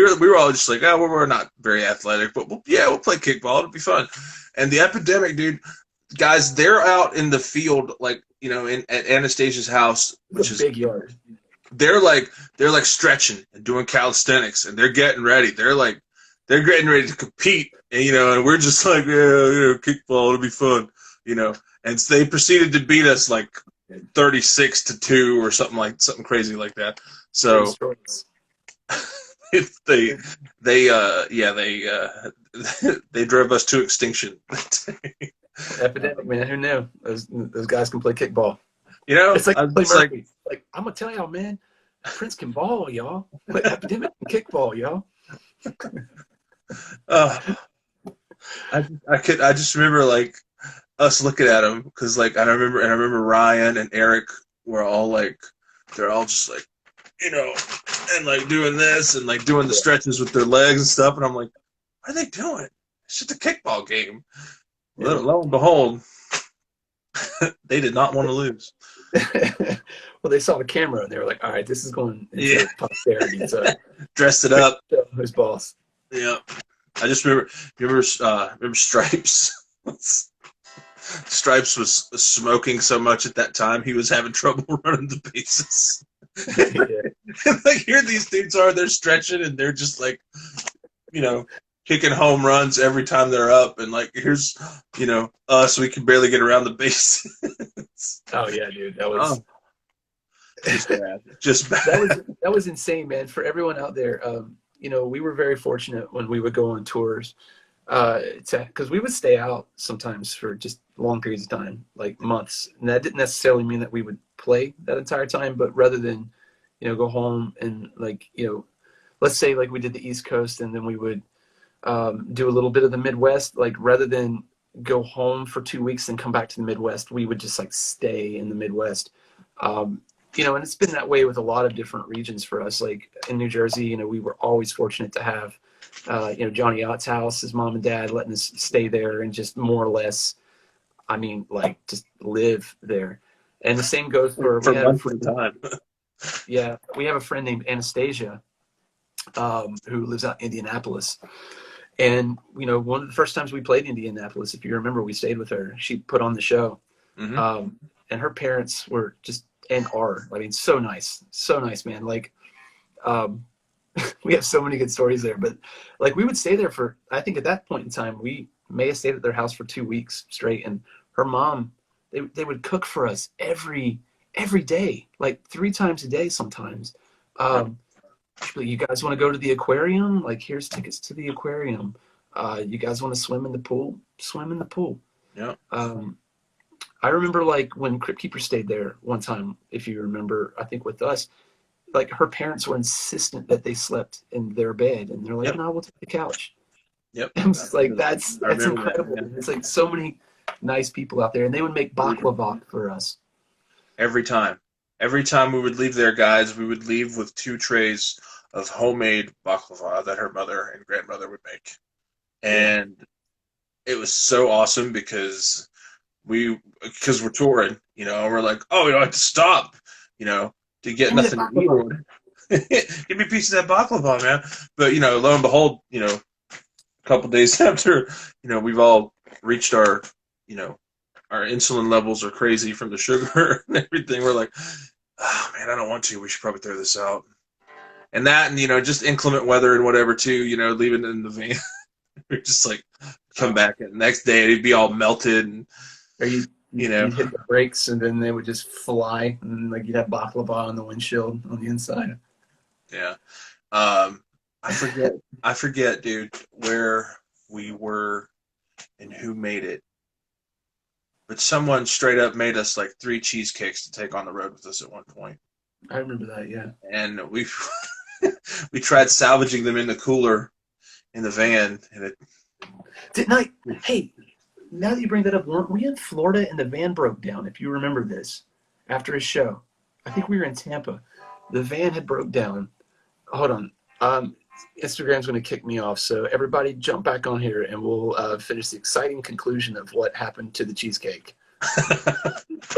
S2: were all just like, oh, we're not very athletic, but we'll play kickball. It'll be fun. And the Epidemic, dude, guys, they're out in the field at Anastasia's house, which is
S3: big yard.
S2: They're like stretching and doing calisthenics, and they're getting ready. They're getting ready to compete, and we're just like, kickball, it'll be fun, And so they proceeded to beat us like 36-2 or something crazy like that. So they drove us to extinction.
S3: Epidemic, man, who knew those guys can play kickball?
S2: It's
S3: like I'm gonna tell y'all, man, Prince can ball, y'all. But Epidemic can kickball, y'all.
S2: I just remember like us looking at him because I remember Ryan and Eric were all like, they're all just like, and like doing this and like doing the stretches with their legs and stuff, and I'm like, what are they doing? It's just a kickball game. Yeah. Lo and behold, they did not want to lose.
S3: Well, they saw the camera and they were like, all right, this is going into posterity. So
S2: dressed it up.
S3: Who's boss?
S2: Yeah. I just remember Stripes. Stripes was smoking so much at that time he was having trouble running the bases. And here these dudes are, they're stretching and they're just like, kicking home runs every time they're up, and like here's us, we can barely get around the base.
S3: Oh yeah, dude, that was
S2: just bad. Just bad.
S3: That was insane, man. For everyone out there, we were very fortunate when we would go on tours, because we would stay out sometimes for just long periods of time, like months, and that didn't necessarily mean that we would play that entire time, but rather than go home and let's say like we did the East Coast and then we would do a little bit of the Midwest, like rather than go home for 2 weeks and come back to the Midwest, we would just like stay in the Midwest. And it's been that way with a lot of different regions for us. Like in New Jersey, we were always fortunate to have, Johnny Ott's house, his mom and dad letting us stay there and just more or less, just live there. And the same goes for
S2: months at a time.
S3: Yeah, we have a friend named Anastasia, who lives out in Indianapolis. And, one of the first times we played Indianapolis, if you remember, we stayed with her. She put on the show. Mm-hmm. And her parents were so nice, man. Like, we have so many good stories there. But, like, we would stay there for, I think at that point in time, we may have stayed at their house for 2 weeks straight. And her mom, they would cook for us every day, like 3 times a day sometimes. You guys want to go to the aquarium? Like, here's tickets to the aquarium. You guys want to swim in the pool? Swim in the pool.
S2: Yeah.
S3: I remember like when Crypt Keeper stayed there one time, if you remember, I think with us, like her parents were insistent that they slept in their bed, and they're like, no, we'll take the couch.
S2: Yep.
S3: I'm just like, that's incredible. That, yeah. It's like so many nice people out there, and they would make baklava for us.
S2: Every time we would leave there, guys, we would leave with 2 trays of homemade baklava that her mother and grandmother would make. And it was so awesome because we're touring, and we're like, oh, we don't have to stop, to get nothing to eat. Give me a piece of that baklava, man. But, lo and behold, a couple days after, we've all reached our insulin levels are crazy from the sugar and everything. We're like, oh man, I don't want to. We should probably throw this out. And that, and just inclement weather and whatever too. Leaving it in the van. We're just like come back, and the next day it'd be all melted, and
S3: Or you'd hit the brakes, and then they would just fly, and like you'd have baklava on the windshield on the inside.
S2: Yeah. I forget, dude, where we were and who made it. But someone straight up made us like 3 cheesecakes to take on the road with us at one point.
S3: I remember that, yeah.
S2: And we we tried salvaging them in the cooler in the van, and it
S3: Didn't I? Hey, now that you bring that up, weren't we in Florida and the van broke down, if you remember this, after a show? I think we were in Tampa. The van had broke down. Hold on. Instagram's going to kick me off, so everybody jump back on here, and we'll finish the exciting conclusion of what happened to the cheesecake.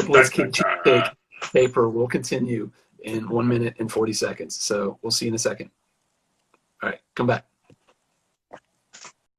S3: Let's keep cheesecake paper. We'll continue in 1 minute and 40 seconds. So we'll see you in a second. All right, come back.